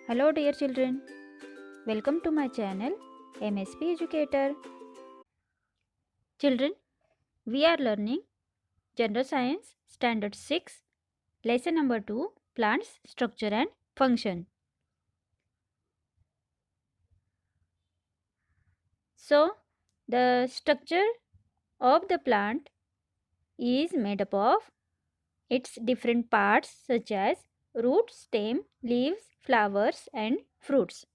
Hello dear children, welcome to my channel MSP Educator. Children, we are learning General Science Standard 6, Lesson number 2, Plants, Structure and Function. So, the structure of the plant is made up of its different parts such as root, stem, leaves, flowers and fruits.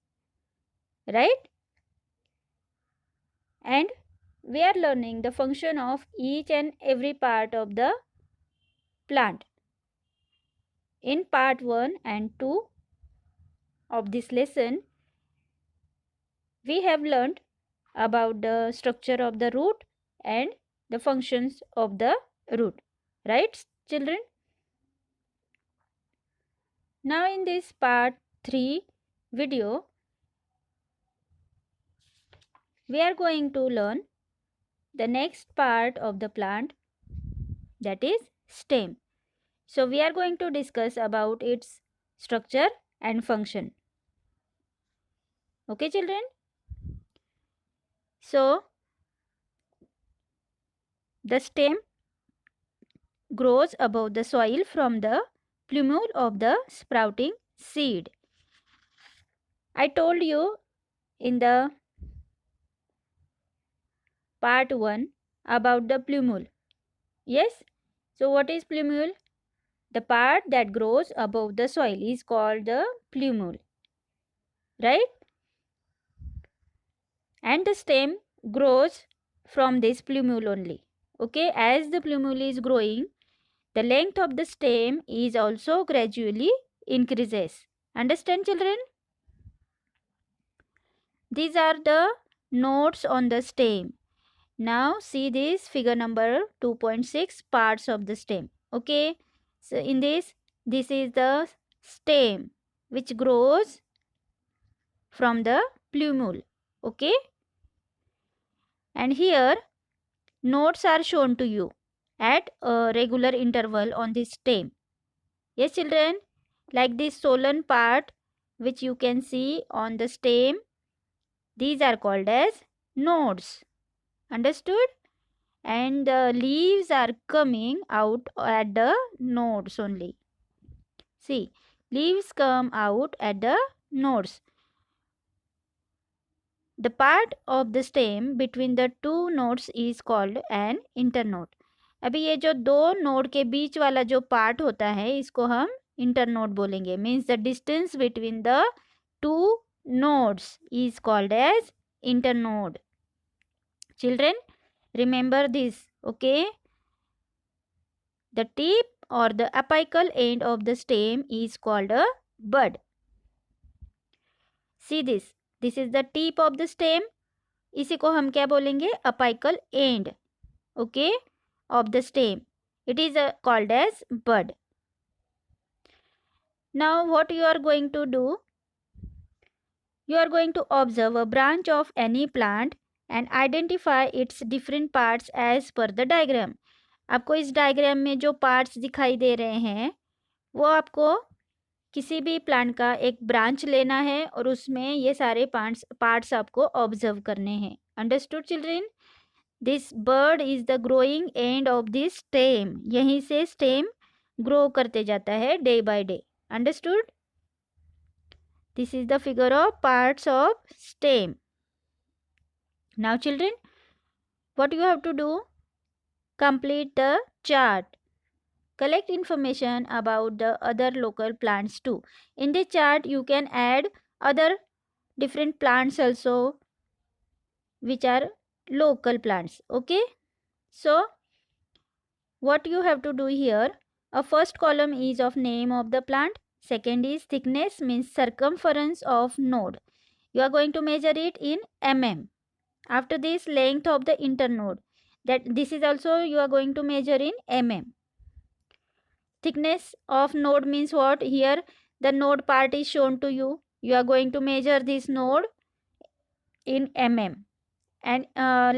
Right? And we are learning the function of each and every part of the plant. In part 1 and 2 of this lesson, we have learned about the structure of the root and the functions of the root. Right, children? Now in this part 3 video, we are going to learn the next part of the plant, that is stem. So we are going to discuss about its structure and function. Okay children? So the stem grows above the soil from the plumule of the sprouting seed. I told you in the part 1 about the plumule. Yes? So what is plumule? The part that grows above the soil is called the plumule. Right? And the stem grows from this plumule only. Okay? As the plumule is growing, the length of the stem is also gradually increases. Understand children? These are the nodes on the stem. Now see this figure number 2.6, parts of the stem. Okay. So in this is the stem which grows from the plumule. Okay. And here nodes are shown to you at a regular interval on this stem. Yes children, like this swollen part which you can see on the stem, these are called as nodes. Understood? And the leaves are coming out at the nodes only. See, leaves come out at the nodes. The part of the stem between the two nodes is called an internode. अभी ये जो दो node के बीच वाला जो part होता है इसको हम इंटरनोड बोलेंगे. Means the distance between the two nodes is called as internode. Children, remember this. Okay. The tip or the apical end of the stem is called a bud. See this. This is the tip of the stem. इसी को हम क्या बोलेंगे? Apical end. Okay. Of the stem. It is called as bud. Now what you are going to do? You are going to observe a branch of any plant and identify its different parts as per the diagram. आपको इस diagram में जो parts दिखाई दे रहे हैं वो आपको किसी भी प्लांट का एक ब्रांच लेना है और उसमें ये सारे पार्ट्स आपको ऑब्जर्व करने हैं. Understood children? This bird is the growing end of this stem. यहीं से स्टेम ग्रो करते जाता है day by day. Understood? This is the figure of parts of stem. Now children, what you have to do? Complete the chart. Collect information about the other local plants too. In the chart you can add other different plants also which are local plants. Okay. So what you have to do here, a first column is of name of the plant. Second is thickness, means circumference of node. You are going to measure it in mm. After this, length of the internode, that this is also you are going to measure in mm. Thickness of node means what? Here the node part is shown to you. You are going to measure this node in mm. And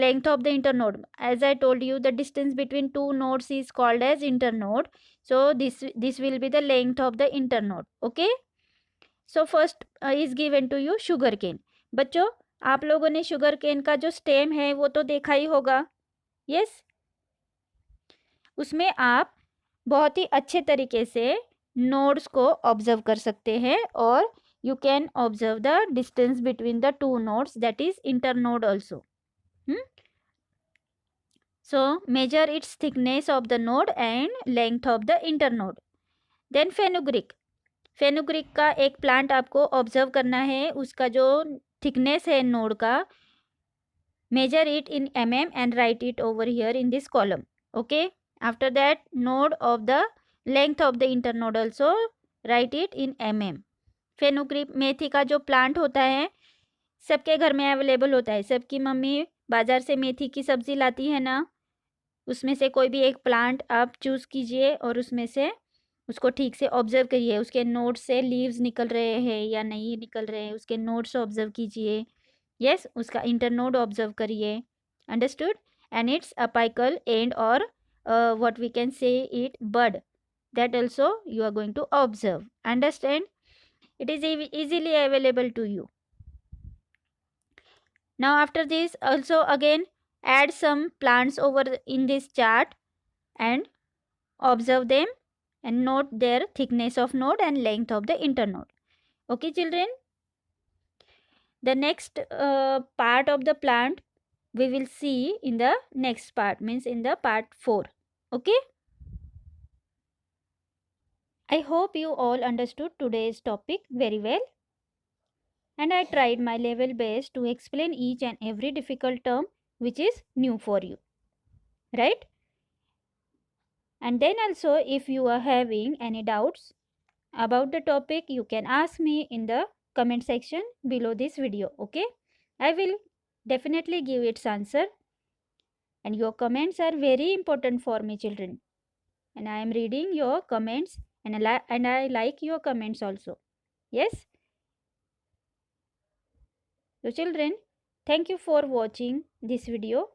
length of the internode, as I told you, the distance between two nodes is called as internode. So this will be the length of the internode. Okay. So first is given to you sugar cane. बच्चों, आप लोगों ने sugar cane का जो stem है वो तो देखा ही होगा. यस, उसमें आप बहुत ही अच्छे तरीके से नोड्स को ऑब्जर्व कर सकते हैं और you can observe the distance between the two nodes, that is internode also. So measure its thickness of the node and length of the internode. Then fenugreek. Fenugreek का एक प्लांट आपको observe करना है. उसका जो थिकनेस है node का, measure it in mm and write it over here in this column. Okay, after that node of the length of the internode also write it in mm. Fenugreek मेथी का जो plant होता है सबके घर में अवेलेबल होता है. सबकी मम्मी बाजार से मेथी की सब्जी लाती है ना, उसमें से कोई भी एक प्लांट आप चूज़ कीजिए और उसमें से उसको ठीक से ऑब्जर्व करिए. उसके नोड्स से लीव्स निकल रहे हैं या नहीं निकल रहे हैं, उसके नोड्स ऑब्जर्व कीजिए. यस, उसका इंटरनोड ऑब्जर्व करिए. Understood? And it's apical end और what we can say it bud, that also you are going to observe. Understand? It is easily available to you. Now after this also again add some plants over in this chart and observe them and note their thickness of node and length of the internode. Okay children, the next part of the plant we will see in the next part, means in the part 4. Okay, I hope you all understood today's topic very well, and I tried my level best to explain each and every difficult term which is new for you, right? And then also if you are having any doubts about the topic, you can ask me in the comment section below this video. Okay, I will definitely give its answer, and your comments are very important for me children, and I am reading your comments, and I like your comments also. Yes, so children, thank you for watching this video.